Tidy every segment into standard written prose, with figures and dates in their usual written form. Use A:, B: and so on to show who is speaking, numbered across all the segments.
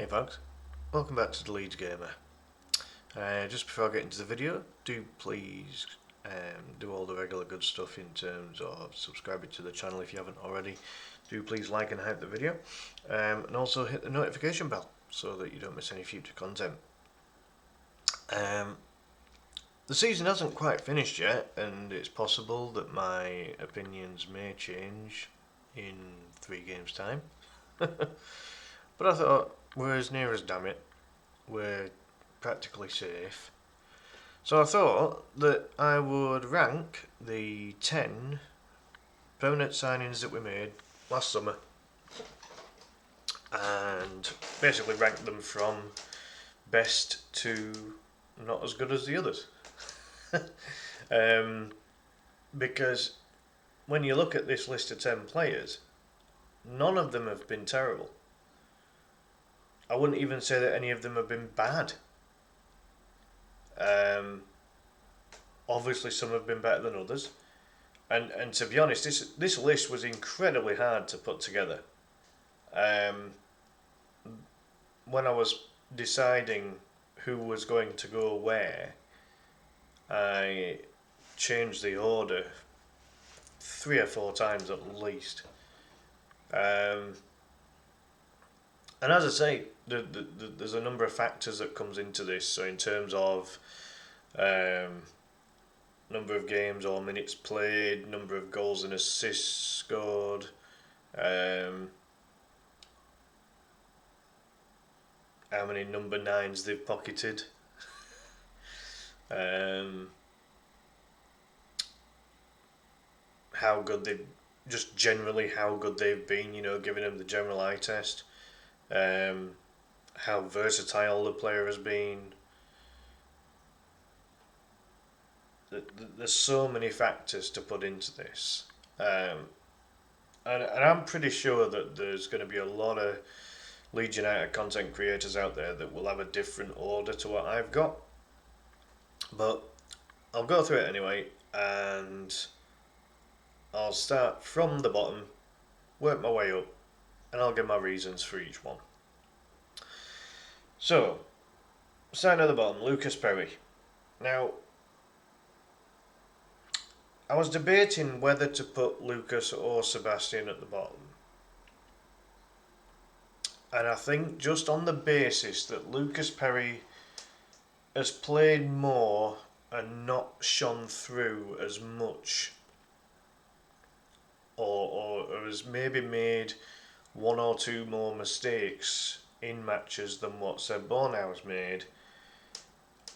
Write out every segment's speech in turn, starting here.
A: Hey folks, welcome back to the Leeds Gamer. Just before I get into the video, do please do all the regular good stuff in terms of subscribing to the channel if you haven't already. Do please like and hype the video, and also hit the notification bell so that you don't miss any future content. The season hasn't quite finished yet, and it's possible that my opinions may change in 3 games time. But I thought, we're as near as damn it, we're practically safe. So I thought that I would rank the 10 permanent signings that we made last summer and basically rank them from best to not as good as the others. Because when you look at this list of 10 players, none of them have been terrible. I wouldn't even say that any of them have been bad. Obviously, some have been better than others, and to be honest, this list was incredibly hard to put together. When I was deciding who was going to go where, I changed the order 3 or 4 times at least. And as I say, there's a number of factors that comes into this. So in terms of number of games or minutes played, number of goals and assists scored, how many number 9s they've pocketed, how good they, just generally how good they've been, giving them the general eye test. How versatile the player has been. There's so many factors to put into this, and I'm pretty sure that there's going to be a lot of Leeds United content creators out there that will have a different order to what I've got, but I'll go through it anyway, and I'll start from the bottom, work my way up, and I'll give my reasons for each one. So, starting at the bottom, Lucas Perry. Now, I was debating whether to put Lucas or Sebastian at the bottom. And I think just on the basis that Lucas Perry has played more and not shone through as much, or has maybe made 1 or 2 more mistakes in matches than what Seb Bornau's made,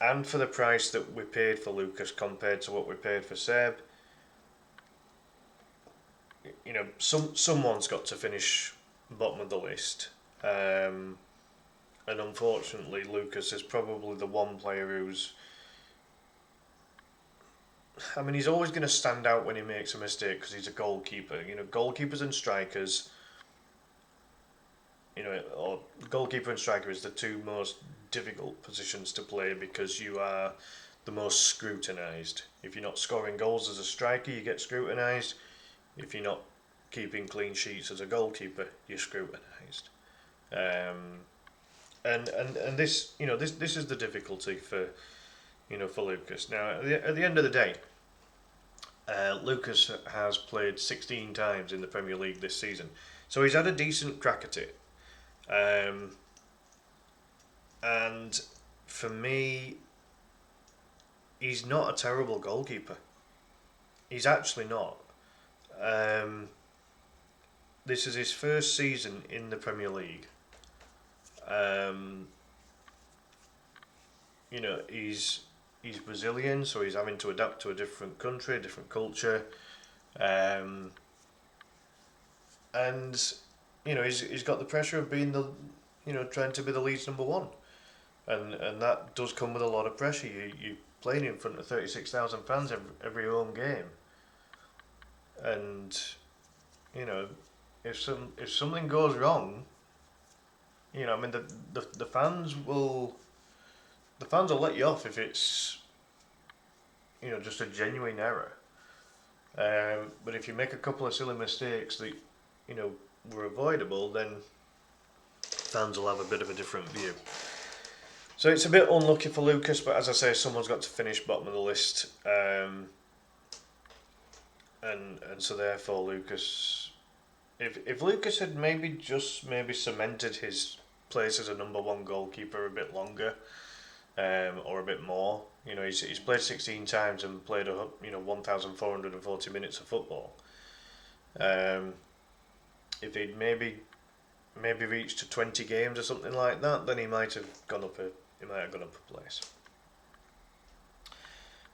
A: and for the price that we paid for Lucas compared to what we paid for Seb, someone's got to finish bottom of the list, and unfortunately Lucas is probably the one player who's, he's always going to stand out when he makes a mistake because he's a goalkeeper. Goalkeepers and strikers, or goalkeeper and striker is the 2 most difficult positions to play because you are the most scrutinised. If you're not scoring goals as a striker, you get scrutinised. If you're not keeping clean sheets as a goalkeeper, you're scrutinised. And this, this is the difficulty for Lucas. Now, at the end of the day, Lucas has played 16 times in the Premier League this season, so he's had a decent crack at it. And for me, he's not a terrible goalkeeper. He's actually not. This is his first season in the Premier League. He's Brazilian, so he's having to adapt to a different country, a different culture, and he's got the pressure of being trying to be the Leeds number 1, and that does come with a lot of pressure. You playing in front of 36,000 fans every home game, and if something goes wrong, the fans will let you off if it's just a genuine error. But if you make a couple of silly mistakes that were avoidable, then fans will have a bit of a different view. So it's a bit unlucky for Lucas, but as I say, someone's got to finish bottom of the list, and so therefore Lucas, if Lucas had maybe cemented his place as a number one goalkeeper a bit longer, or a bit more, he's played 16 times and played 1,440 minutes of football. If he'd maybe reached to 20 games or something like that, then he might have gone up a place.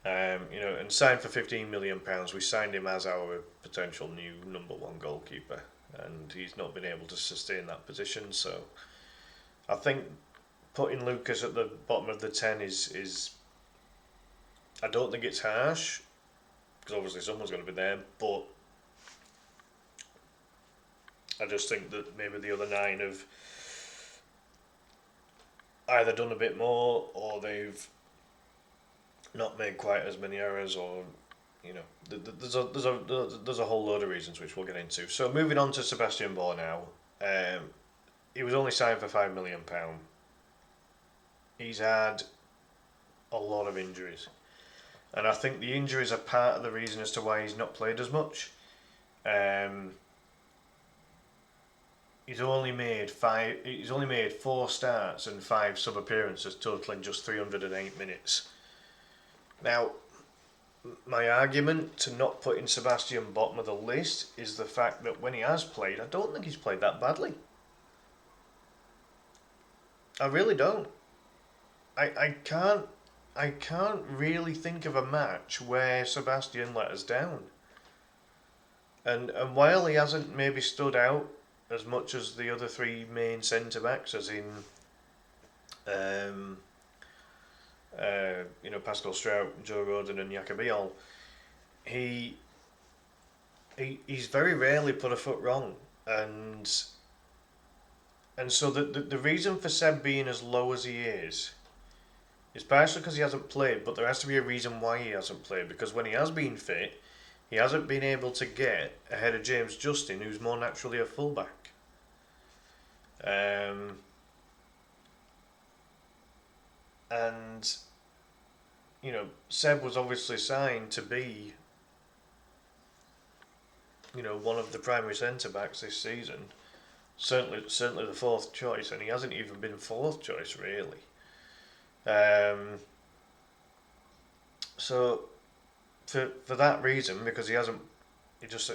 A: And signed for £15 million. We signed him as our potential new number one goalkeeper, and he's not been able to sustain that position. So I think putting Lucas at the bottom of the 10 is I don't think it's harsh, because obviously someone's going to be there, but I just think that maybe the other 9 have either done a bit more, or they've not made quite as many errors, or there's a whole load of reasons which we'll get into. So moving on to Sebastian Bohr now. He was only signed for £5 million. He's had a lot of injuries, and I think the injuries are part of the reason as to why he's not played as much. He's only made 4 starts and 5 sub appearances, totaling just 308 minutes. Now, my argument to not putting Sebastian bottom of the list is the fact that when he has played, I don't think he's played that badly. I really don't. I can't really think of a match where Sebastian let us down. And while he hasn't maybe stood out as much as the other 3 main centre backs, as in Pascal Strout, Joe Rodon and Yacobiol, he's very rarely put a foot wrong, and so the reason for Seb being as low as he is partially because he hasn't played, but there has to be a reason why he hasn't played, because when he has been fit, he hasn't been able to get ahead of James Justin, who's more naturally a fullback. And Seb was obviously signed to be one of the primary centre backs this season, certainly the 4th choice, and he hasn't even been 4th choice really. So for that reason, because he just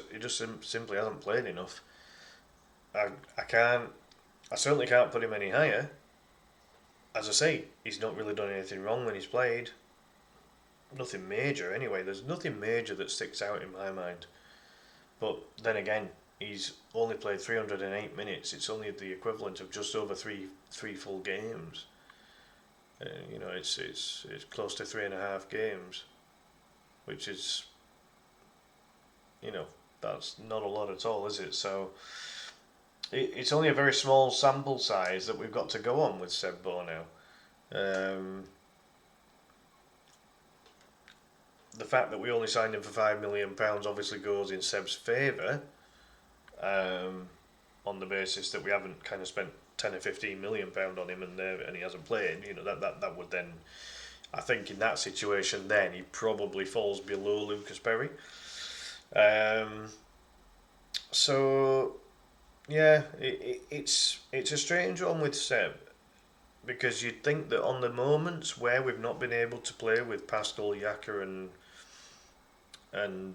A: simply hasn't played enough, I certainly can't put him any higher. As I say, he's not really done anything wrong when he's played. Nothing major anyway. There's nothing major that sticks out in my mind. But then again, he's only played 308 minutes. It's only the equivalent of just over three full games. It's close to 3.5 games, which is, that's not a lot at all, is it? So it's only a very small sample size that we've got to go on with Seb Bohr now. The fact that we only signed him for £5 million obviously goes in Seb's favour, on the basis that we haven't kind of spent £10 or £15 million on him and he hasn't played. That would then, I think in that situation then he probably falls below Lucas Perry. So yeah, it's a strange one with Seb, because you'd think that on the moments where we've not been able to play with Pascal, Yaka and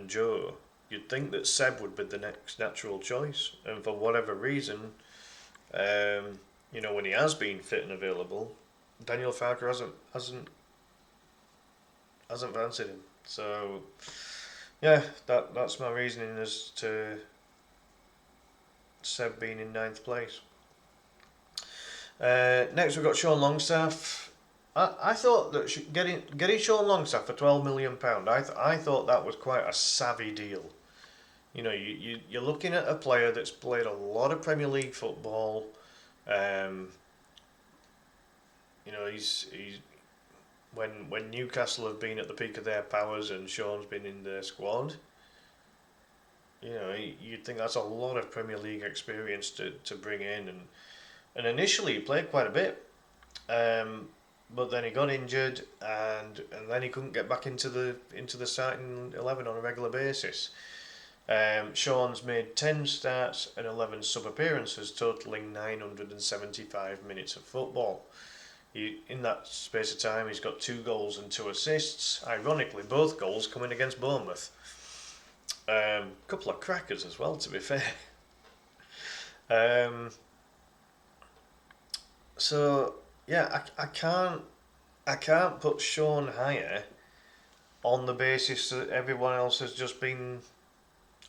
A: Joe, you'd think that Seb would be the next natural choice, and for whatever reason, when he has been fit and available, Daniel Farker hasn't fancied him. So yeah, that's my reasoning as to Seb being in 9th place. Next we've got Sean Longstaff. I thought that getting Sean Longstaff for £12 million, I thought that was quite a savvy deal. You're looking at a player that's played a lot of Premier League football. He's when Newcastle have been at the peak of their powers and Sean's been in their squad, You'd think that's a lot of Premier League experience to bring in, and initially he played quite a bit, um, but then he got injured, and then he couldn't get back into the starting 11 on a regular basis. Sean's made 10 starts and 11 sub appearances, totaling 975 minutes of football. In that space of time, he's got 2 goals and 2 assists. Ironically, both goals coming against Bournemouth. Couple of crackers as well, to be fair. Um, so yeah, I can't put Sean higher on the basis that everyone else has just been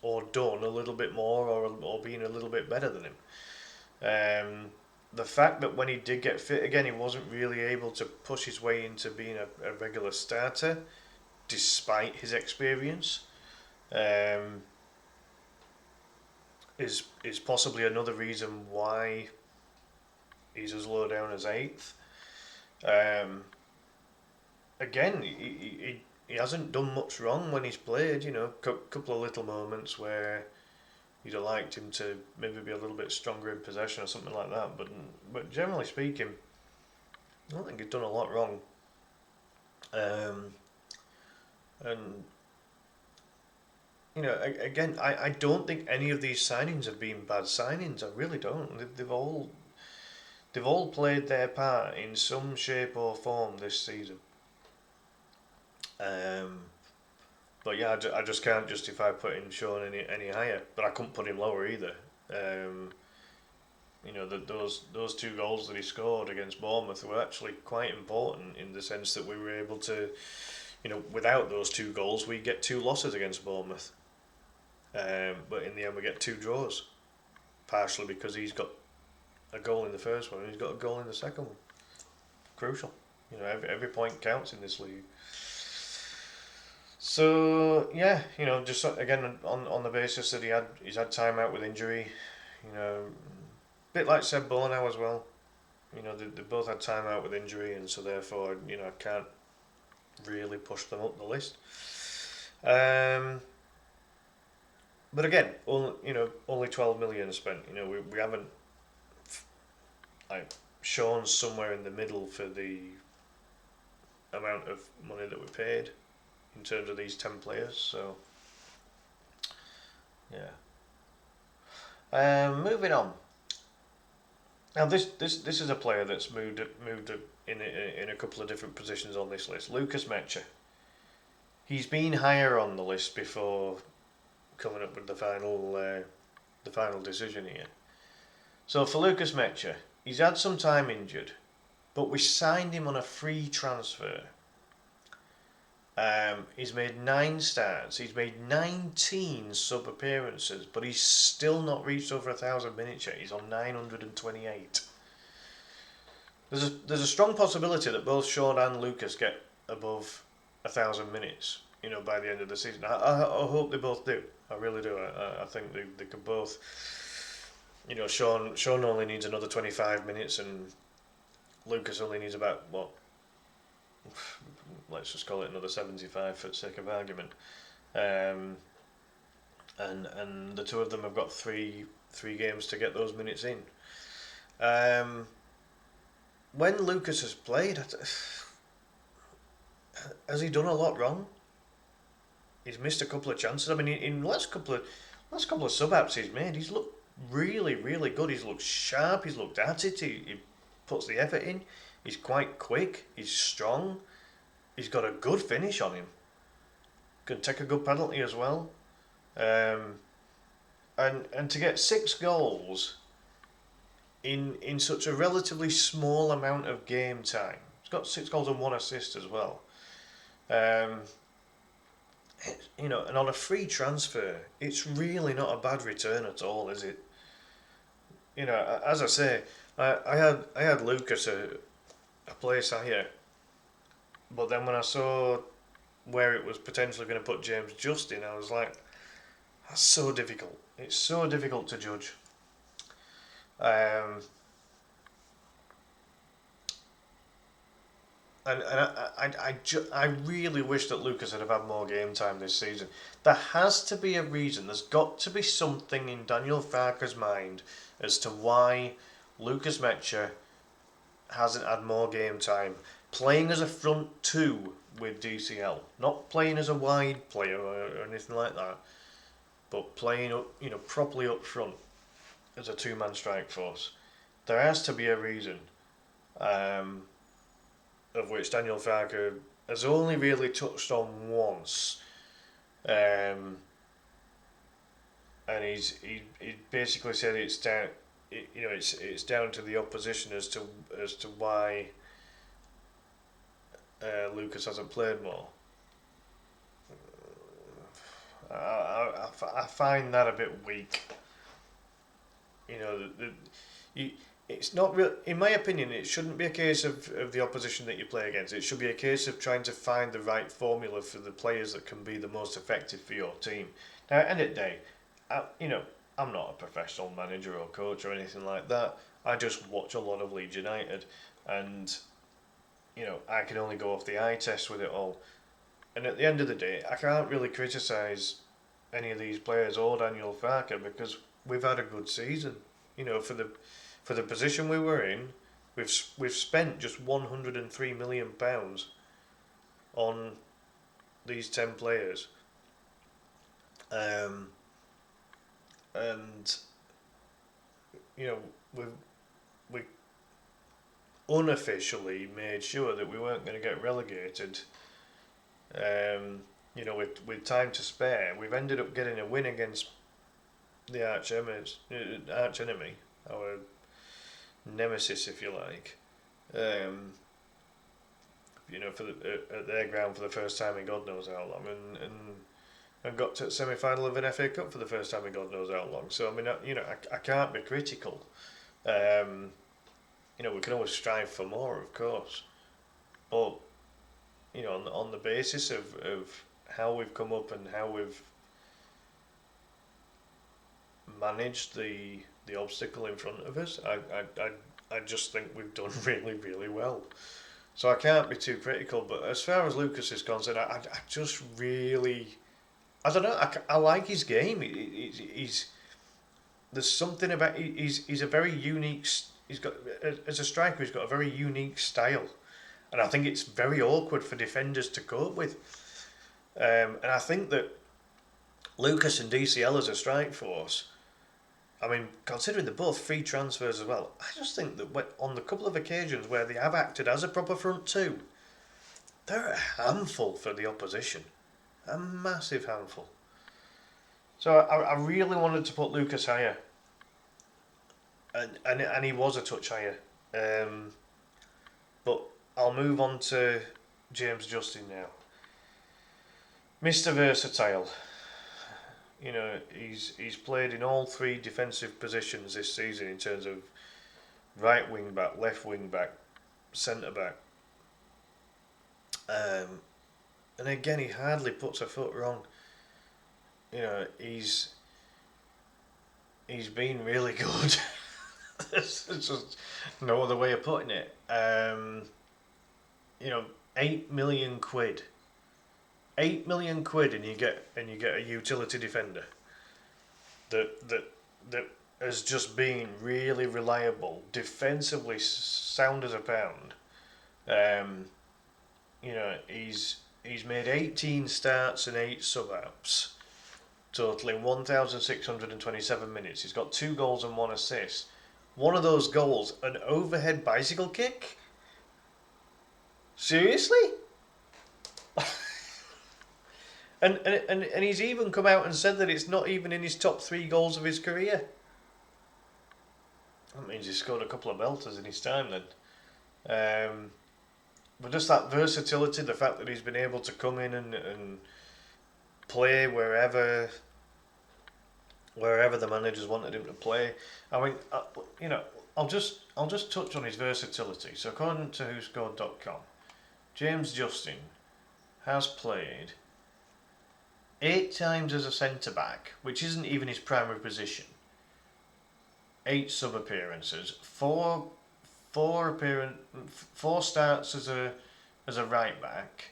A: or done a little bit more or been a little bit better than him. The fact that when he did get fit again, he wasn't really able to push his way into being a regular starter, despite his experience, um, is possibly another reason why he's as low down as eighth. Um, Again, he hasn't done much wrong when he's played. Couple of little moments where you'd have liked him to maybe be a little bit stronger in possession or something like that. But generally speaking, I don't think he's done a lot wrong. And again, I don't think any of these signings have been bad signings. I really don't. They've all played their part in some shape or form this season. Um, but yeah, I just can't justify putting Sean any higher. But I couldn't put him lower either. Um, those 2 goals that he scored against Bournemouth were actually quite important in the sense that we were able to, without those 2 goals, we get 2 losses against Bournemouth. But in the end, we get 2 draws, partially because he's got a goal in the first one and he's got a goal in the second one. Crucial. Every point counts in this league. So yeah, just again on the basis that he's had time out with injury, a bit like Seb Bournemouth as well. They both had time out with injury, and so therefore I can't really push them up the list. But again, only 12 million spent. We haven't like shown somewhere in the middle for the amount of money that we paid in terms of these 10 players. So yeah. Moving on. Now this is a player that's moved in a couple of different positions on this list. Lucas Mecha. He's been higher on the list before coming up with the final decision here. So for Lucas Mecha, he's had some time injured, but we signed him on a free transfer. He's made 9 starts. He's made 19 sub appearances, but he's still not reached over 1,000 minutes yet. He's on 928. There's a strong possibility that both Sean and Lucas get above 1,000 minutes. By the end of the season. I hope they both do. I really do. I think they could both. Sean only needs another 25 minutes, and Lucas only needs about what? Let's just call it another 75 for the sake of argument. And the two of them have got three games to get those minutes in. When Lucas has played, has he done a lot wrong? He's missed a couple of chances. I mean, in the last couple of sub-apps he's made, he's looked really, really good. He's looked sharp. He's looked at it. He puts the effort in. He's quite quick. He's strong. He's got a good finish on him. Can take a good penalty as well. And to get 6 goals in such a relatively small amount of game time. He's got 6 goals and 1 assist as well. And on a free transfer, it's really not a bad return at all, is it? As I say, I had Lucas a place higher, but then when I saw where it was potentially going to put James Justin, I was like, that's so difficult. It's so difficult to judge. I really wish that Lucas had have had more game time this season. There has to be a reason. There's got to be something in Daniel Farke's mind as to why Lucas Metcher hasn't had more game time. Playing as a front two with DCL, not playing as a wide player or anything like that, but playing up, properly up front as a two-man strike force. There has to be a reason. Of which Daniel Farke has only really touched on once, and he basically said it's down, it's down to the opposition as to why Lucas hasn't played more. I find that a bit weak. It's not real. In my opinion, it shouldn't be a case of the opposition that you play against. It should be a case of trying to find the right formula for the players that can be the most effective for your team. Now, at the end of the day, I'm not a professional manager or coach or anything like that. I just watch a lot of Leeds United, and I can only go off the eye test with it all. And at the end of the day, I can't really criticise any of these players or Daniel Farke because we've had a good season. For the position we were in, we've spent just £103 million on these 10 players, and we unofficially made sure that we weren't going to get relegated. With time to spare, we've ended up getting a win against the arch enemy, our nemesis, if you like. At their ground for the first time in God knows how long, and got to the semi-final of an FA Cup for the first time in God knows how long. So I mean, I can't be critical. We can always strive for more, of course, but on the basis of how we've come up and how we've managed the obstacle in front of us, I just think we've done really, really well. So I can't be too critical. But as far as Lucas is concerned, I just really, I don't know. I like his game. He's there's something about he's a very unique. He's got as a striker, he's got a very unique style, and I think it's very awkward for defenders to cope with. And I think that Lucas and DCL as a strike force, I mean, considering they're both free transfers as well, I just think that on the couple of occasions where they have acted as a proper front two, they're a handful for the opposition. A massive handful. So I really wanted to put Lucas higher. And he was a touch higher. But I'll move on to James Justin now. Mr. Versatile. He's played in all three defensive positions this season in terms of right wing back, left wing back, centre back. And again, he hardly puts a foot wrong. He's been really good. There's just no other way of putting it. 8 million quid. 8 million quid, and you get a utility defender that has just been really reliable, defensively sound as a pound. He's made 18 starts and 8 sub-outs, totaling 1,627 minutes. He's got 2 goals and 1 assist. One of those goals, an overhead bicycle kick? Seriously? And he's even come out and said that it's not even in his top 3 goals of his career. That means he's scored a couple of belters in his time then. But just that versatility, the fact that he's been able to come in and play wherever the managers wanted him to play. I mean, I'll just touch on his versatility. So according to WhoScored.com, James Justin has played 8 times as a centre-back, which isn't even his primary position. 8 sub-appearances, 4 starts as a as a right back,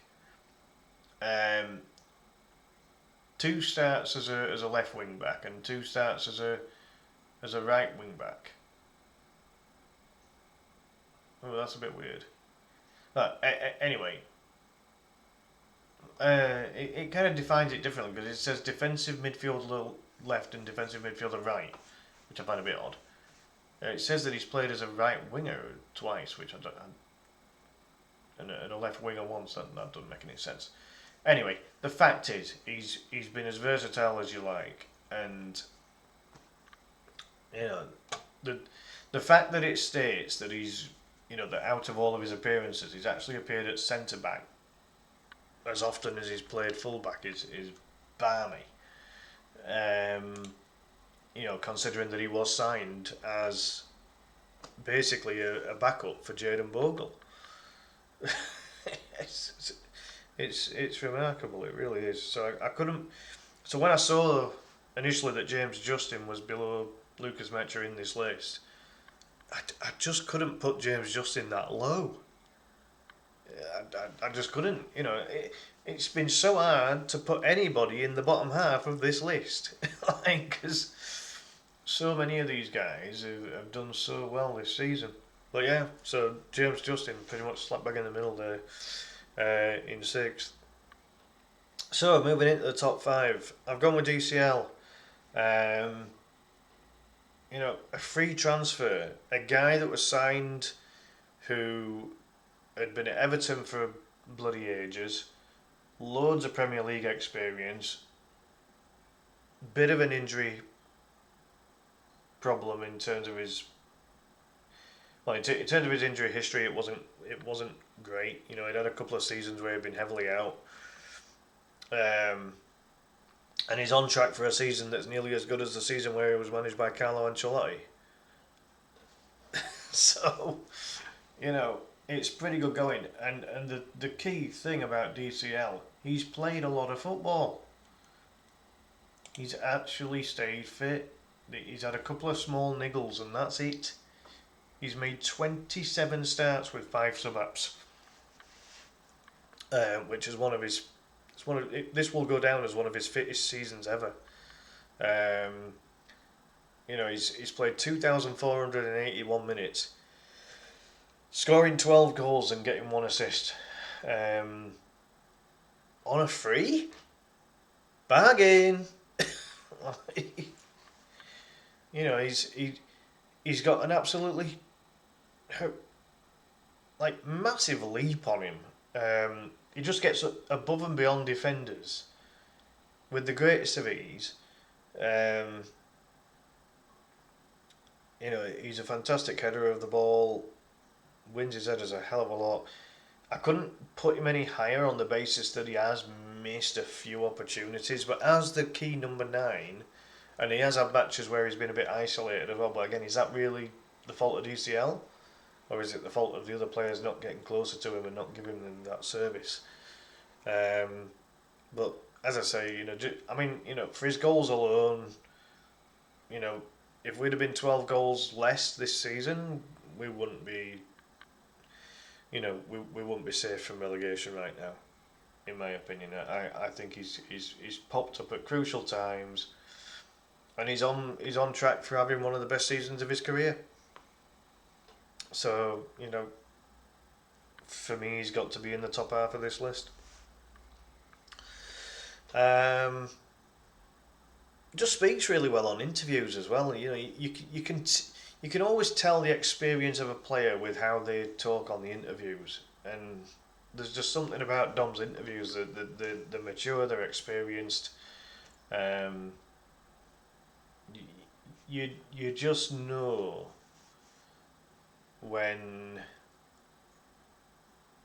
A: 2 starts as a left wing back, and 2 starts as a right wing back. Oh, that's a bit weird. But anyway, it kind of defines it differently because it says defensive midfielder left and defensive midfielder right, which I find a bit odd. It says that he's played as a right winger twice, which I don't, and a left winger once. That doesn't make any sense. Anyway, the fact is, he's been as versatile as you like, and you know, the fact that it states that he's, that out of all of his appearances, he's actually appeared at centre back as often as he's played full back is balmy. Considering that he was signed as basically a backup for Jayden Bogle. It's remarkable. It really is. So I couldn't. So when I saw initially that James Justin was below Lucas Mecha in this list, I just couldn't put James Justin that low. I just couldn't. It's been so hard to put anybody in the bottom half of this list, because so many of these guys have done so well this season. But yeah, so James Justin pretty much slap bang in the middle there, in 6th. So moving into the top 5, I've gone with DCL. A free transfer, a guy that was signed who had been at Everton for bloody ages, loads of Premier League experience, bit of an injury problem in terms of his injury history. It wasn't great. He'd had a couple of seasons where he'd been heavily out, and he's on track for a season that's nearly as good as the season where he was managed by Carlo Ancelotti. So, it's pretty good going. And the key thing about DCL, he's played a lot of football. He's actually stayed fit. He's had a couple of small niggles, and that's it. He's made 27 starts with 5 sub-apps, which is this will go down as one of his fittest seasons ever. He's played 2,481 minutes, scoring 12 goals and getting 1 assist, on a free bargain. He's got an absolutely massive leap on him. He just gets above and beyond defenders with the greatest of ease. He's a fantastic header of the ball, wins his headers a hell of a lot. I couldn't put him any higher on the basis that he has missed a few opportunities, but as the key number 9, and he has had matches where he's been a bit isolated as well, but again, is that really the fault of DCL? Or is it the fault of the other players not getting closer to him and not giving him that service? But as I say, for his goals alone, if we'd have been 12 goals less this season, we wouldn't be, we wouldn't be safe from relegation right now, in my opinion. I think he's popped up at crucial times, and he's on track for having one of the best seasons of his career. So, for me, he's got to be in the top half of this list. Just speaks really well on interviews as well. You can always tell the experience of a player with how they talk on the interviews, and there's just something about Dom's interviews that they're mature, they're experienced. You just know when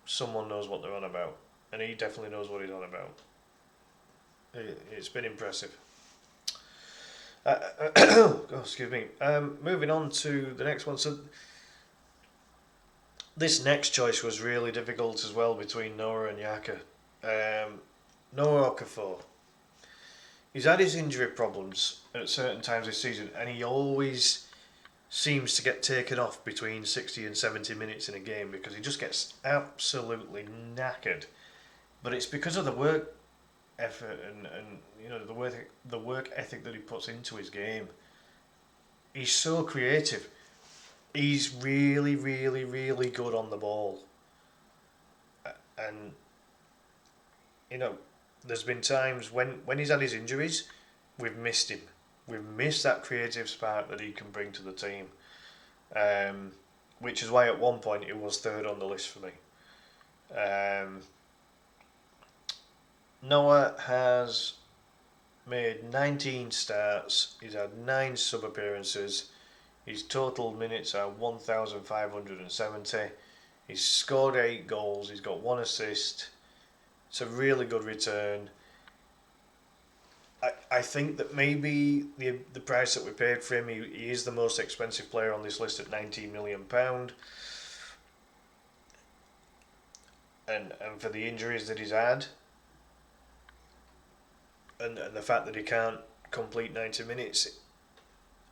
A: someone knows what they're on about, and he definitely knows what he's on about. It's been impressive. Excuse me. Moving on to the next one. So this next choice was really difficult as well between Noah and Yaka. Noah Okafor. He's had his injury problems at certain times this season, and he always seems to get taken off between 60 and 70 minutes in a game because he just gets absolutely knackered. But it's because of the work effort and the work ethic that he puts into his game. He's so creative. He's really, really, really good on the ball. And, you know, there's been times when he's had his injuries, we've missed him. We've missed that creative spark that he can bring to the team. Which is why at one point it was third on the list for me. Noah has made 19 starts, he's had 9 sub appearances, his total minutes are 1,570, he's scored 8 goals, he's got 1 assist. It's a really good return. I think that maybe the price that we paid for him, he is the most expensive player on this list at £19 million. And for the injuries that he's had, and the fact that he can't complete 90 minutes,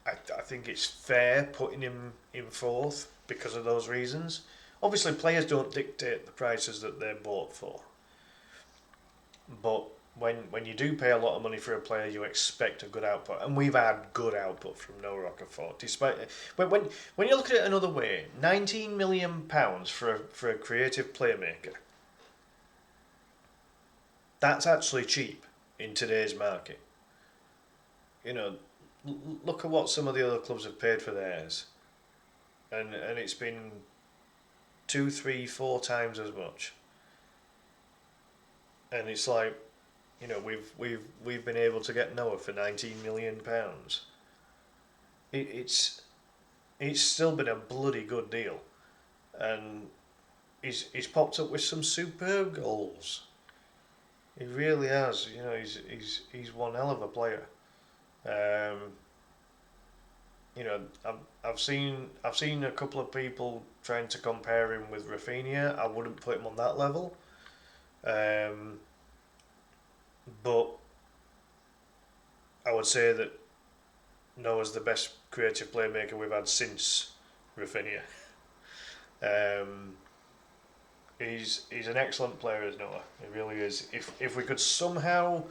A: I think it's fair putting him in fourth because of those reasons. Obviously, players don't dictate the prices that they're bought for. But when you do pay a lot of money for a player, you expect a good output, and we've had good output from Noah Okafor. Despite when you look at it another way, £19 million for a creative playmaker, that's actually cheap in today's market. You know, look at what some of the other clubs have paid for theirs, and it's been 2, 3, 4 times as much. And it's like, you know, we've been able to get Noah for £19 million. It's still been a bloody good deal, and he's popped up with some superb goals. He really has. You know, he's one hell of a player. You know, I've seen a couple of people trying to compare him with Rafinha. I wouldn't put him on that level. But I would say that Noah's the best creative playmaker we've had since Rafinha. He's an excellent player as Noah. He really is. If we could somehow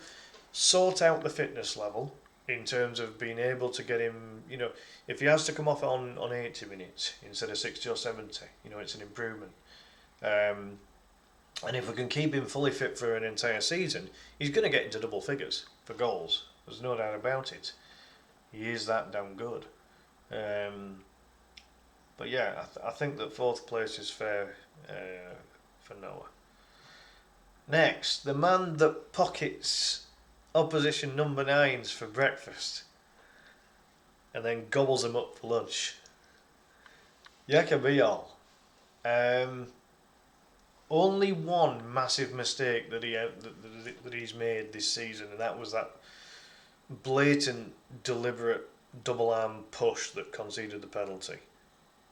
A: sort out the fitness level in terms of being able to get him, you know, if he has to come off on 80 minutes instead of 60 or 70, you know, it's an improvement. And if we can keep him fully fit for an entire season, he's going to get into double figures for goals. There's no doubt about it. He is that damn good. But yeah, I think that fourth place is fair for Noah. Next, the man that pockets opposition number 9s for breakfast and then gobbles them up for lunch. Yaka only one massive mistake that he's made this season, and that was that blatant, deliberate double arm push that conceded the penalty,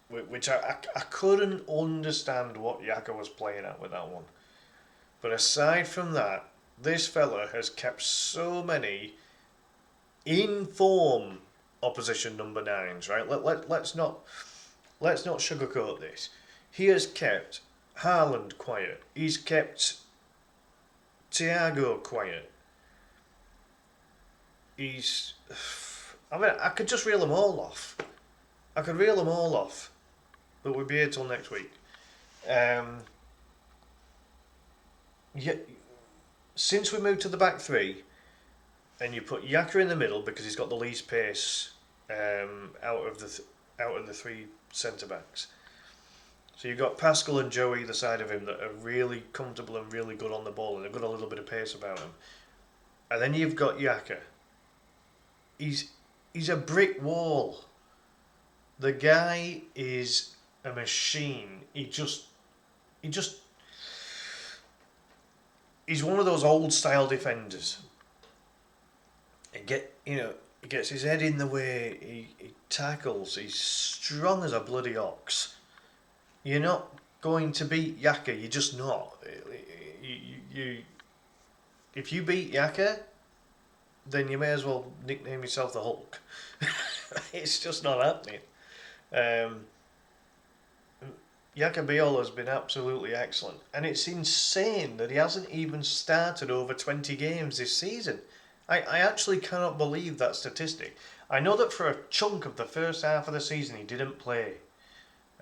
A: which I couldn't understand what Yaka was playing at with that one. But aside from that, this fella has kept so many in form opposition number 9s. Right? Let's not sugarcoat this. He has kept Haaland quiet. He's kept Thiago quiet. I could just reel them all off. But we'll be here till next week. Since we moved to the back 3, and you put Yaka in the middle because he's got the least pace out of the 3 centre backs. So you've got Pascal and Joe either side of him that are really comfortable and really good on the ball, and they've got a little bit of pace about them. And then you've got Yaka. He's a brick wall. The guy is a machine. He's one of those old style defenders. He gets his head in the way. He tackles. He's strong as a bloody ox. You're not going to beat Yaka. You're just not. If you beat Yaka, then you may as well nickname yourself the Hulk. It's just not happening. Um, Jacobiol has been absolutely excellent, and it's insane that he hasn't even started over 20 games this season. I actually cannot believe that statistic. I know that for a chunk of the first half of the season he didn't play,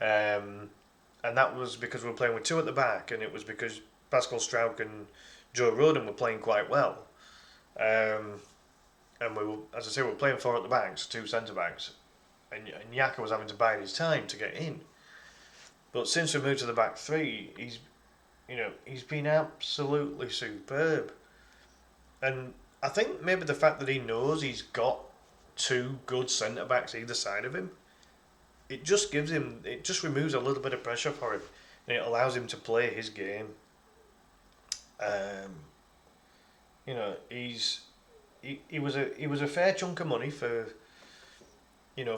A: um, and that was because we were playing with two at the back, and it was because Pascal Struijk and Joe Rodon were playing quite well. Um, and we were, as I say, we were playing four at the backs, two centre backs, and Yaka was having to bide his time to get in. But since we moved to the back three, he's been absolutely superb. And I think maybe the fact that he knows he's got two good centre backs either side of him, it just removes a little bit of pressure for him, and it allows him to play his game. Um, you know, he was a fair chunk of money for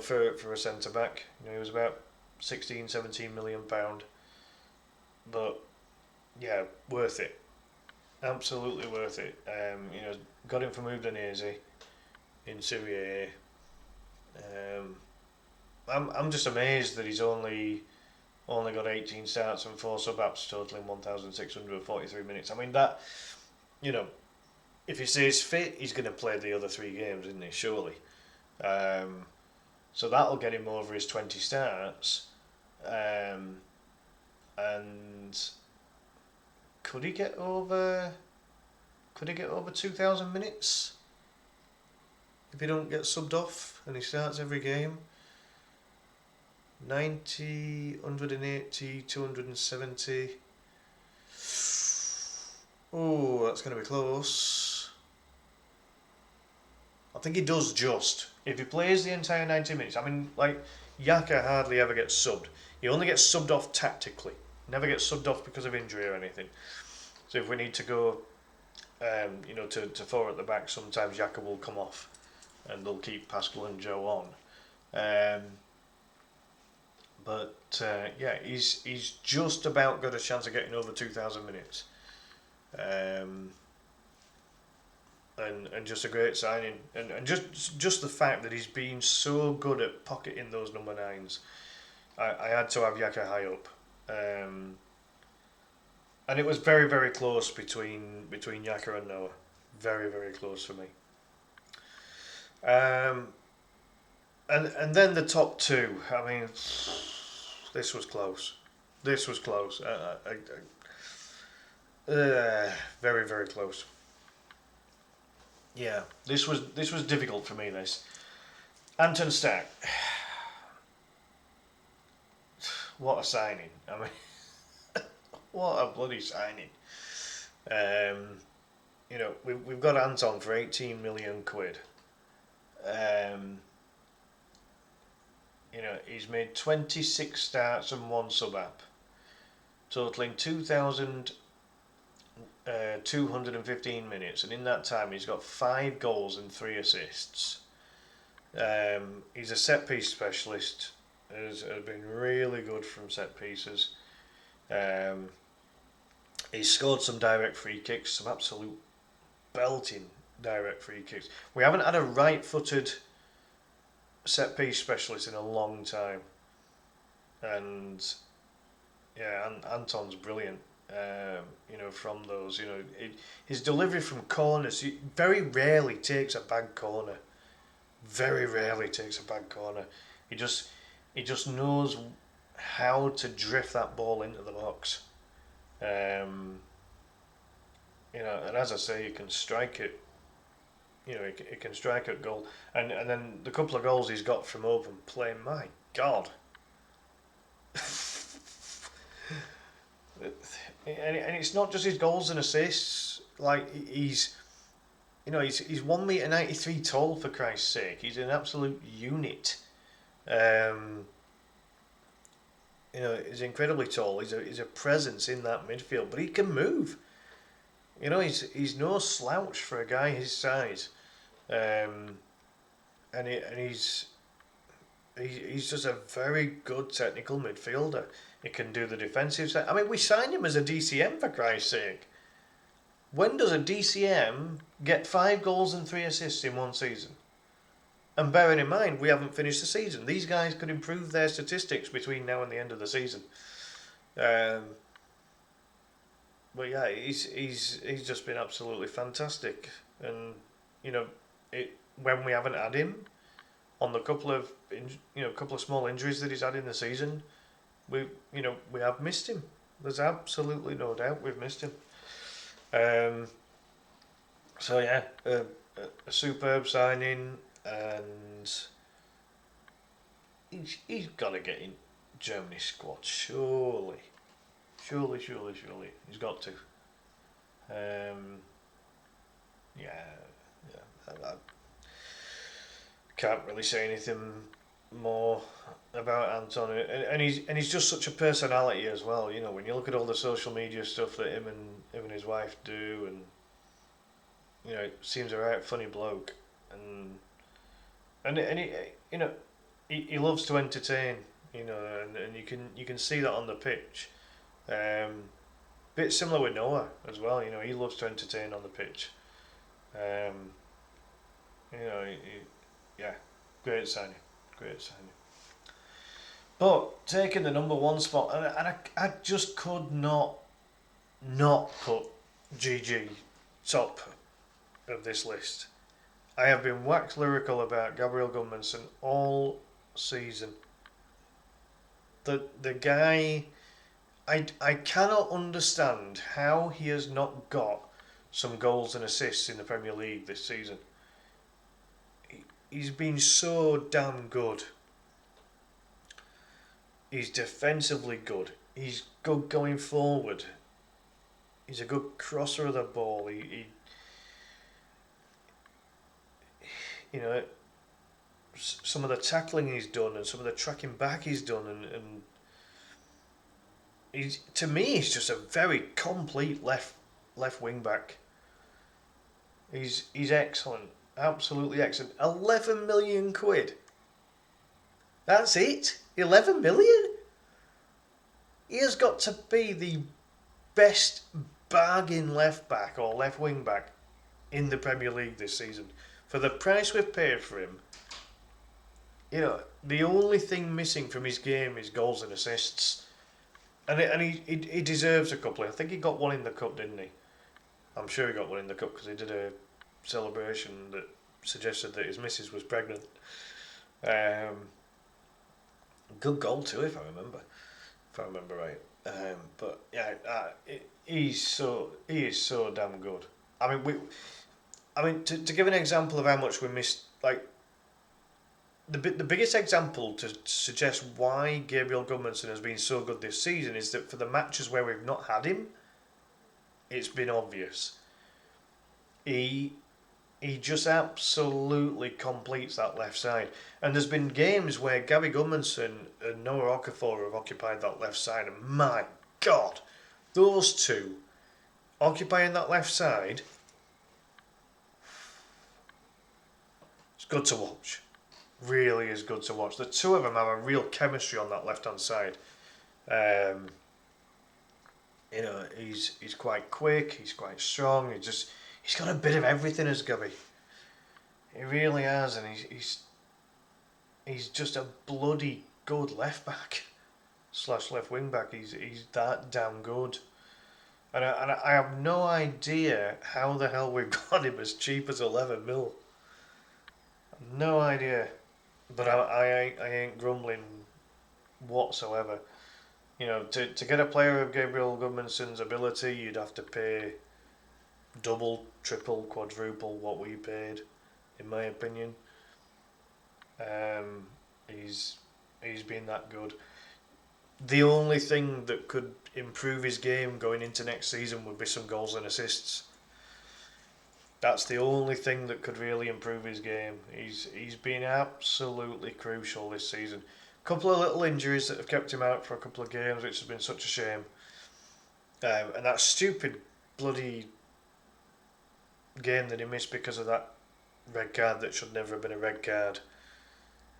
A: for a centre back. He was about 16, 17 million pound, but yeah, worth it. Absolutely worth it. Got him from Udinese in Serie A. I'm just amazed that he's only got 18 starts and 4 sub-apps, totaling 1,643 minutes. I mean that, you know, if he stays fit, he's going to play the other 3 games, isn't he? Surely. Um, so that'll get him over his 20 starts. And could he get over? Could he get over 2,000 minutes if he don't get subbed off and he starts every game? 90, 180, 270. Oh, that's going to be close. I think he does just. If he plays the entire 90 minutes, I mean, like, Yaka hardly ever gets subbed. He only gets subbed off tactically. Never gets subbed off because of injury or anything. So if we need to go, to 4 at the back, sometimes Yaka will come off and they'll keep Pascal and Joe on. Yeah, he's just about got a chance of getting over 2,000 minutes. And just a great signing. And just the fact that he's been so good at pocketing those number 9s. I had to have Yaka high up. And it was very, very close between Yaka and Noah. Very, very close for me. And then the top 2. I mean, this was close. This was close. Very, very close. Yeah, this was difficult for me. This Anton Stack. What a signing! I mean, what a bloody signing! We've got Anton for 18 million quid. He's made 26 starts and 1 sub-app, totaling 2,215 minutes, and in that time he's got 5 goals and 3 assists. He's a set piece specialist. Has been really good from set pieces. He's scored some direct free kicks, some absolute belting direct free kicks. We haven't had a right-footed set piece specialist in a long time, and yeah, Anton's brilliant. From those, his delivery from corners, he very rarely takes a bad corner. Very rarely takes a bad corner. He just knows how to drift that ball into the box. And as I say, he can strike it. He can strike at goal. And then the couple of goals he's got from open play, my God. And it's not just his goals and assists. Like, he's 1 metre 93 tall, for Christ's sake. He's an absolute unit. He's incredibly tall. He's a presence in that midfield, but he can move. He's no slouch for a guy his size, and he's just a very good technical midfielder. He can do the defensive side. I mean, we signed him as a DCM, for Christ's sake. When does a DCM get 5 goals and 3 assists in one season? And bearing in mind, we haven't finished the season. These guys could improve their statistics between now and the end of the season. Um, but yeah, he's just been absolutely fantastic. And you know, it when we haven't had him on the couple of small injuries that he's had in the season, we have missed him. There's absolutely no doubt we've missed him. Um, so yeah, a superb signing, and he's got to get in Germany's squad. Surely, surely, he's got to. Um, yeah, I can't really say anything more about Anton, and he's just such a personality as well. You know, when you look at all the social media stuff that him and his wife do, and it seems a right funny bloke, and he, he loves to entertain. And you can see that on the pitch. Bit similar with Noah as well. He loves to entertain on the pitch. Um, yeah, great signing, great signing. But taking the number one spot, and I just could not put GG top of this list. I have been wax lyrical about Gabriel Gudmundsson all season. The guy, I cannot understand how he has not got some goals and assists in the Premier League this season. He's been so damn good. He's defensively good. He's good going forward. He's a good crosser of the ball. He some of the tackling he's done and some of the tracking back he's done, and to me he's just a very complete left wing back. He's excellent, absolutely excellent. 11 million quid. That's it. 11 million. He has got to be the best bargain left back or left wing back in the Premier League this season. For the price we've paid for him, the only thing missing from his game is goals and assists. And he deserves a couple. I think he got one in the cup, didn't he? I'm sure he got one in the cup because he did a celebration that suggested that his missus was pregnant. Good goal too, if I remember right. But yeah, he is so damn good. To give an example of how much we missed, like the biggest example to suggest why Gabriel Gudmundsson has been so good this season is that for the matches where we've not had him, it's been obvious. He just absolutely completes that left side. And there's been games where Gabby Gudmundsson and Noah Okafor have occupied that left side, and my God, those two occupying that left side, it's good to watch. Really is good to watch. The two of them have a real chemistry on that left hand side. He's quite quick. He's quite strong. He's got a bit of everything as Gubby. He really has, and he's just a bloody good left back / left wing back. He's that damn good. And I have no idea how the hell we've got him as cheap as 11 mil. No idea. But I ain't grumbling whatsoever. To get a player of Gabriel Gudmundsson's ability, you'd have to pay double, triple, quadruple what we paid, in my opinion. He's been that good. The only thing that could improve his game going into next season would be some goals and assists. That's the only thing that could really improve his game. He's been absolutely crucial this season. A couple of little injuries that have kept him out for a couple of games, which has been such a shame. And that stupid bloody game that he missed because of that red card that should never have been a red card.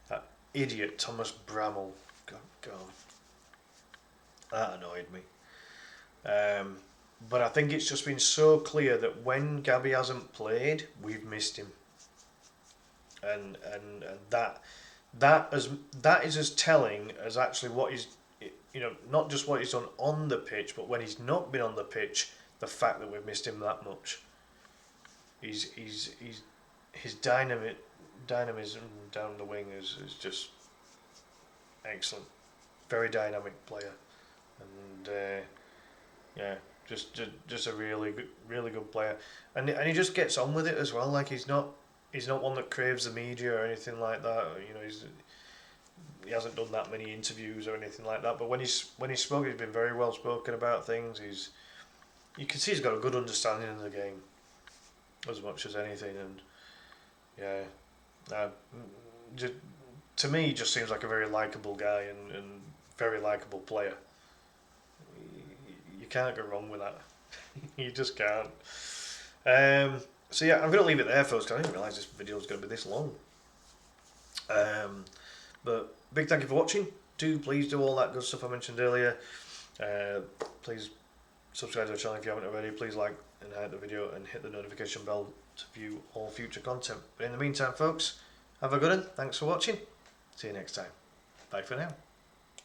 A: That idiot Thomas Bramall. God. That annoyed me. But I think it's just been so clear that when Gabby hasn't played, we've missed him. and that is as telling as actually what he's, not just what he's done on the pitch, but when he's not been on the pitch, the fact that we've missed him that much. He's his dynamism down the wing is just excellent. Very dynamic player, and yeah, just a really good player, and he just gets on with it as well. Like he's not one that craves the media or anything like that. He hasn't done that many interviews or anything like that. But when he's spoken, he's been very well spoken about things. You can see he's got a good understanding of the game, as much as anything. And yeah, just, to me, he just seems like a very likable guy and very likable player. You can't go wrong with that. You just can't. So yeah, I'm going to leave it there, folks, because I didn't realise this video was going to be this long. But big thank you for watching. Please do all that good stuff I mentioned earlier. Please subscribe to the channel if you haven't already. Please like and like the video and hit the notification bell to view all future content. But in the meantime, folks, have a good one. Thanks for watching. See you next time. Bye for now.